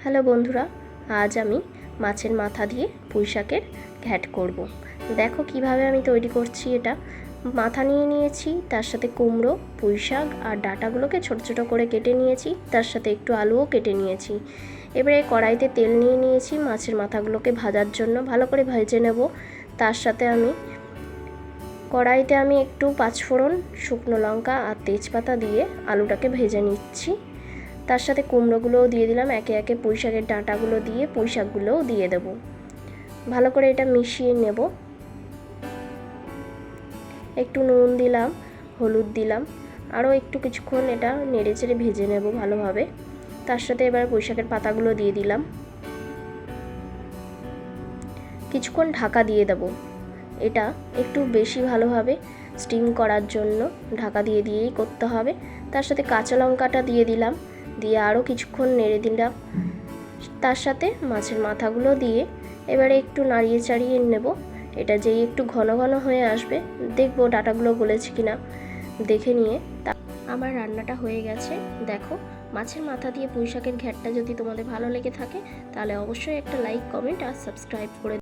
Hello বন্ধুরা, আজ আমি মাছের মাথা দিয়ে পুঁই শাকের ঘ্যাট করব। দেখো কিভাবে আমি তৈরি করছি। এটা মাথা নিয়ে নিয়েছি, তার সাথে কুমড়ো, পুঁই শাক আর ডাঁটাগুলোকে ছোট ছোট করে কেটে নিয়েছি, তার সাথে একটু আলুও কেটে নিয়েছি। এবারে কড়াইতে তেল নিয়ে নিয়েছি মাছের মাথাগুলোকে ভাজার জন্য, ভালো করে ভেজে নেব। তার সাথে কড়াইতে আমি একটু পাঁচফোড়ন, শুকনো লঙ্কা আর তেজপাতা দিয়ে আলুটাকে ভেজে নিচ্ছি। তার সাথে কুমড়োগুলোও দিয়ে দিলাম, একে একে পুঁই শাকের ডাঁটাগুলো দিয়ে পুঁই শাকগুলোও দিয়ে দেবো। ভালো করে এটা মিশিয়ে নেব। একটু নুন দিলাম, হলুদ দিলাম, আরও একটু কিছুক্ষণ এটা নেড়ে চেড়ে ভেজে নেব ভালোভাবে। তার সাথে এবার পুঁই শাকের পাতাগুলো দিয়ে দিলাম, কিছুক্ষণ ঢাকা দিয়ে দেব। এটা একটু বেশি ভালোভাবে স্টিম করার জন্য ঢাকা দিয়েই করতে হবে। তার সাথে কাঁচা লঙ্কাটা দিয়ে দিলাম, দিয়ে আরও কিছুক্ষণ নেড়ে দিলাম। তার সাথে মাছের মাথাগুলো দিয়ে এবারে একটু নাড়িয়ে চাড়িয়ে নেব। এটা যেই একটু ঘন ঘন হয়ে আসবে, দেখবো ডাঁটাগুলো গলেছে কিনা, দেখে নিয়ে আমার রান্নাটা হয়ে গেছে। দেখো, মাছের মাথা দিয়ে পুঁই শাকের ঘ্যাটটা যদি তোমাদের ভালো লেগে থাকে তাহলে অবশ্যই একটা লাইক, কমেন্ট আর সাবস্ক্রাইব করে